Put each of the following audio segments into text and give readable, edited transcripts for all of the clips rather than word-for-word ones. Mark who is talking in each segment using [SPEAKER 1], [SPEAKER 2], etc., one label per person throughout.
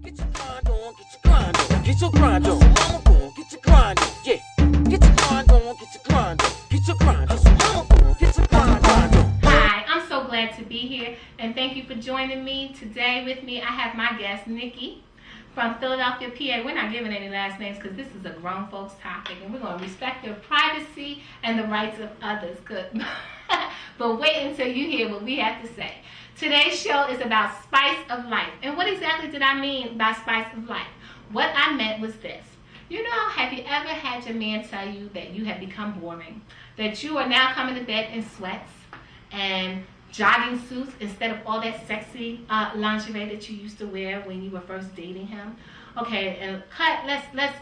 [SPEAKER 1] Get your grind on, get your grind on, get your grind on. Mama gon' get your grind on, yeah. Get your grind on, get your grind on, get your grind on. Mama gon' get your grind on.
[SPEAKER 2] Hi, I'm so glad to be here, and thank you for joining me today. With me, I have my guest, Nikki from Philadelphia, PA. We're not giving any last names because this is a grown folks topic, and we're going to respect their privacy and the rights of others. Good. But wait until you hear what we have to say. Today's show is about spice of life. And what exactly did I mean by spice of life? What I meant was this. You know, have you ever had your man tell you that you have become boring? That you are now coming to bed in sweats and jogging suits instead of all that sexy lingerie that you used to wear when you were first dating him? Okay, and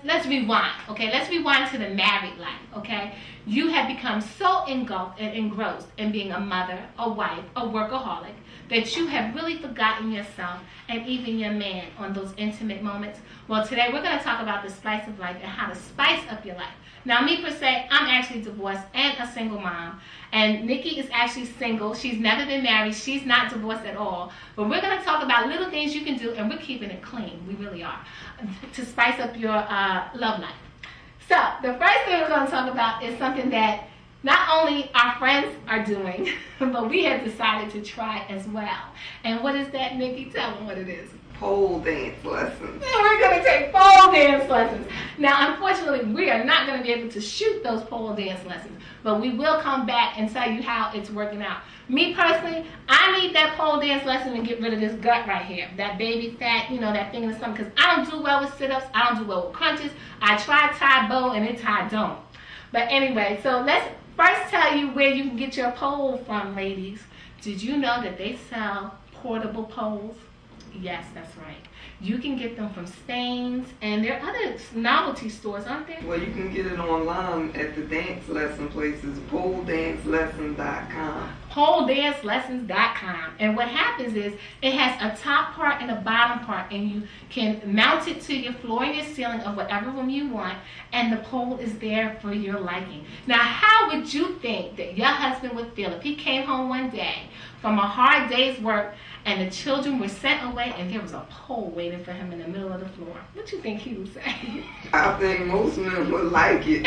[SPEAKER 2] let's rewind. Okay, let's rewind to the married life. Okay, you have become so engulfed and engrossed in being a mother, a wife, a workaholic that you have really forgotten yourself and even your man on those intimate moments. Well, today we're going to talk about the spice of life and how to spice up your life. Now, me per se, I'm actually divorced and a single mom. And Nikki is actually single. She's never been married. She's not divorced at all. But we're going to talk about little things you can do, and we're keeping it clean. We really are. To spice up your love life. So, the first thing we're going to talk about is something that not only our friends are doing, but we have decided to try as well. And what is that, Nikki? Tell them what it is.
[SPEAKER 3] Pole dance lessons.
[SPEAKER 2] Yeah, we're going to take pole dance lessons. Now, unfortunately, we are not going to be able to shoot those pole dance lessons, but we will come back and tell you how it's working out. Me personally, I need that pole dance lesson to get rid of this gut right here. That baby fat, you know, that thing in the stomach. Because I don't do well with sit-ups. I don't do well with crunches. I tried Tae Bo and it's Tae don't. But anyway, so let's first tell you where you can get your pole from, ladies. Did you know that they sell portable poles? Yes, that's right. You can get them from Stains, and there are other novelty stores, aren't there?
[SPEAKER 3] Well, you can get it online at the dance lesson places, poledancelesson.com.
[SPEAKER 2] Poledancelessons.com. And what happens is it has a top part and a bottom part, and you can mount it to your floor and your ceiling of whatever room you want, and the pole is there for your liking. Now, how would you think that your husband would feel if he came home one day from a hard day's work and the children were sent away and there was a pole waiting for him in the middle of the floor? What do you think he would say?
[SPEAKER 3] I think most men would like it.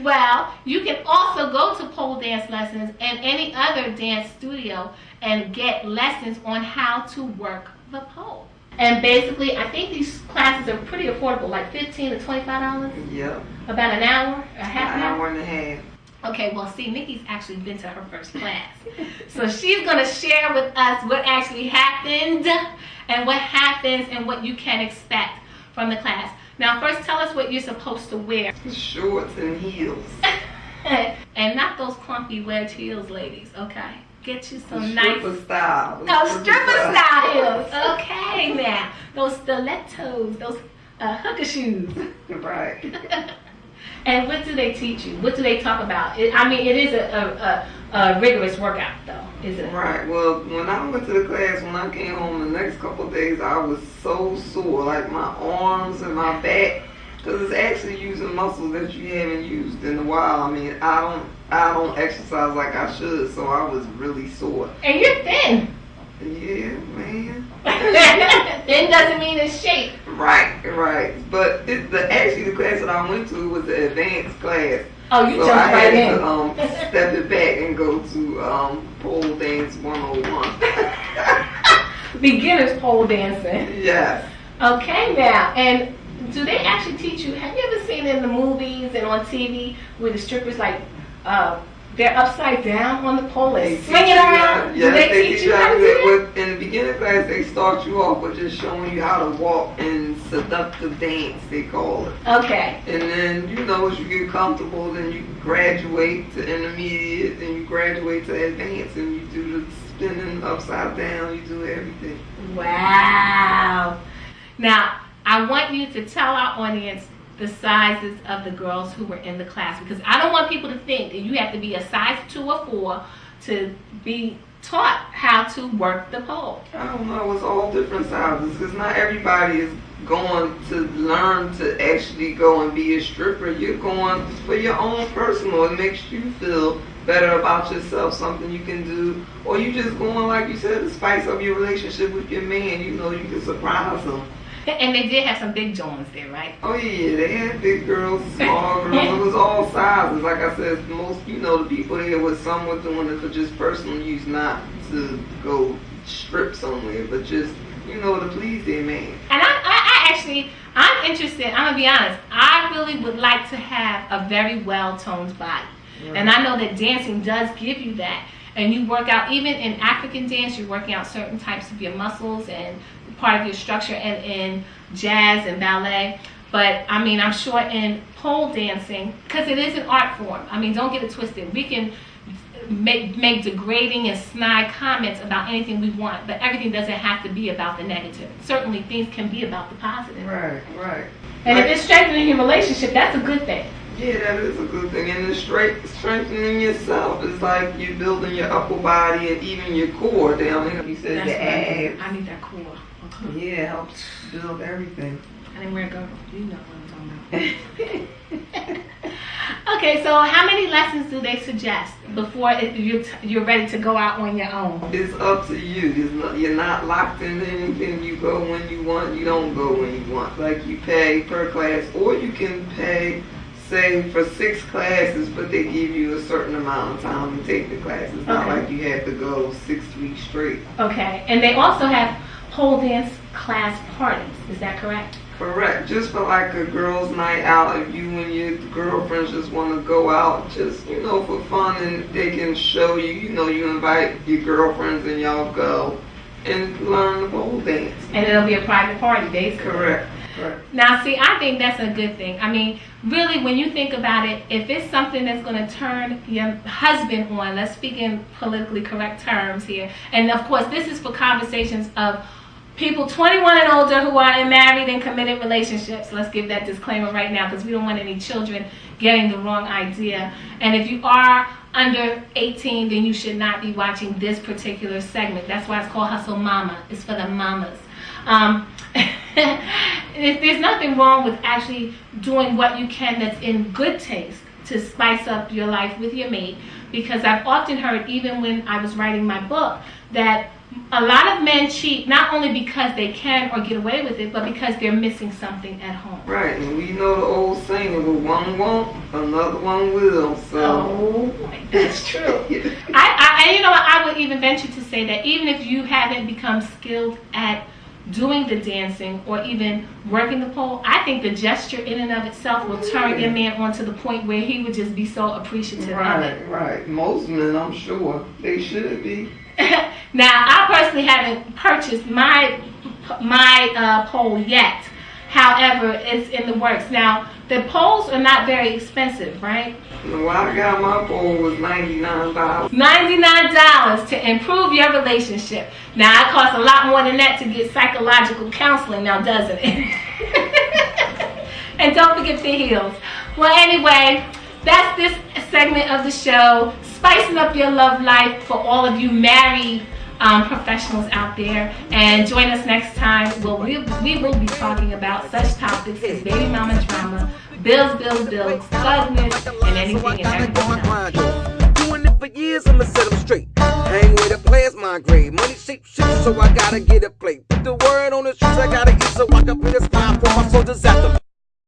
[SPEAKER 2] Well, you can also go to pole dance lessons and any other dance studio and get lessons on how to work the pole. And basically, I think these classes are pretty affordable, like $15 to $25.
[SPEAKER 3] Yep.
[SPEAKER 2] About an hour, a half
[SPEAKER 3] an
[SPEAKER 2] an
[SPEAKER 3] hour and a half.
[SPEAKER 2] Okay, well, see, Nikki's actually been to her first class. So she's going to share with us what actually happened and what happens and what you can expect from the class. Now, first, tell us what you're supposed to wear.
[SPEAKER 3] Shorts and heels.
[SPEAKER 2] And not those clumpy wedge heels, ladies, okay? Get you some
[SPEAKER 3] stripper style.
[SPEAKER 2] No, stripper style heels. Okay, now. Those stilettos, those hooker shoes.
[SPEAKER 3] Right.
[SPEAKER 2] And what do they teach you? What do they talk about? I mean, it is a rigorous workout, though, isn't it?
[SPEAKER 3] Right. Well, when I went to the class, when I came home the next couple of days, I was so sore, like my arms and my back, because it's actually using muscles that you haven't used in a while. I mean, I don't exercise like I should, so I was really sore.
[SPEAKER 2] And you're thin.
[SPEAKER 3] Yeah, man.
[SPEAKER 2] Thin doesn't mean in shape.
[SPEAKER 3] Right. But actually the class that I went to was the advanced class.
[SPEAKER 2] Oh, you
[SPEAKER 3] so
[SPEAKER 2] jumped right in.
[SPEAKER 3] I had to step it back and go to pole dance 101.
[SPEAKER 2] Beginner's pole dancing.
[SPEAKER 3] Yes.
[SPEAKER 2] Okay, now, and do they actually teach you? Have you ever seen in the movies and on TV where the strippers they're upside down on the pole and swinging around?
[SPEAKER 3] Yeah,
[SPEAKER 2] they teach you how to do that?
[SPEAKER 3] In the beginning class, they start you off with just showing you how to walk in seductive dance, they call it.
[SPEAKER 2] Okay.
[SPEAKER 3] And then, you know, as you get comfortable, then you graduate to intermediate, then you graduate to advanced, and you do the spinning upside down, you do everything.
[SPEAKER 2] Wow. Now, I want you to tell our audience the sizes of the girls who were in the class, because I don't want people to think that you have to be a size 2 or 4 to be taught how to work the pole.
[SPEAKER 3] I don't know, it's all different sizes, because not everybody is going to learn to actually go and be a stripper. You're going for your own personal. It makes you feel better about yourself, something you can do, or you just going, like you said, to spice up your relationship with your man. You know, you can surprise him.
[SPEAKER 2] And they did have some big joints there, right?
[SPEAKER 3] Oh yeah, they had big girls, small girls. It was all sizes. Like I said, most, the people there was some were doing it for just personal use, not to go strip somewhere, but just, to please their man.
[SPEAKER 2] And I'm interested. I'm gonna be honest. I really would like to have a very well-toned body, and I know that dancing does give you that. And you work out, even in African dance, you're working out certain types of your muscles and part of your structure, and in jazz and ballet. But I mean, I'm sure in pole dancing, because it is an art form. I mean, don't get it twisted. We can make degrading and snide comments about anything we want, but everything doesn't have to be about the negative. Certainly, things can be about the positive.
[SPEAKER 3] Right.
[SPEAKER 2] And if it's strengthening your relationship, that's a good thing.
[SPEAKER 3] Yeah, that is a good thing. And the strengthening yourself is like you're building your upper body and even your core down here. You said the abs.
[SPEAKER 2] I need that core. Okay.
[SPEAKER 3] Yeah, it helps build everything.
[SPEAKER 2] I didn't wear a girdle. You know what I'm talking about. Okay, so how many lessons do they suggest before you're ready to go out on your own?
[SPEAKER 3] It's up to you. You're not locked into anything. You go when you want. You don't go when you want. Like you pay per class, or you can pay, say, for 6 classes, but they give you a certain amount of time to take the classes. It's not like you have to go 6 weeks straight.
[SPEAKER 2] Okay, and they also have pole dance class parties. Is that correct?
[SPEAKER 3] Correct. Just for like a girls' night out, if you and your girlfriends just want to go out, just, for fun, and they can show you, you invite your girlfriends and y'all go and learn the pole dance.
[SPEAKER 2] And it'll be a private party, basically.
[SPEAKER 3] Correct.
[SPEAKER 2] Now, see, I think that's a good thing. I mean, really, when you think about it, if it's something that's going to turn your husband on, let's speak in politically correct terms here. And, of course, this is for conversations of people 21 and older who are in married and committed relationships. Let's give that disclaimer right now, because we don't want any children getting the wrong idea. And if you are under 18, then you should not be watching this particular segment. That's why it's called Hustle Mama. It's for the mamas. There's nothing wrong with actually doing what you can that's in good taste to spice up your life with your mate, because I've often heard, even when I was writing my book, that a lot of men cheat not only because they can or get away with it, but because they're missing something at home.
[SPEAKER 3] Right, and we know the old saying, if one won't, another one will. So
[SPEAKER 2] that's true. I would even venture to say that even if you haven't become skilled at doing the dancing or even working the pole, I think the gesture in and of itself will turn your man on to the point where he would just be so appreciative of it.
[SPEAKER 3] Right. Most men, I'm sure, they should be.
[SPEAKER 2] Now, I personally haven't purchased my pole yet. However, it's in the works. Now, the poles are not very expensive, right?
[SPEAKER 3] When I got my pole was $99.
[SPEAKER 2] $99 to improve your relationship. Now, it costs a lot more than that to get psychological counseling now, doesn't it? And don't forget the heels. Well, anyway, that's this segment of the show, spicing up your love life for all of you married professionals out there. And join us next time. We will be talking about such topics as baby mama drama, bills, thugness, and anything and everything else.
[SPEAKER 1] Doing it for years, I'ma set them straight. Hang with the players, my grade. Money shape shit, so I gotta get a plate. Put the word on the streets, I gotta eat so I can put a smile for my soldiers after me.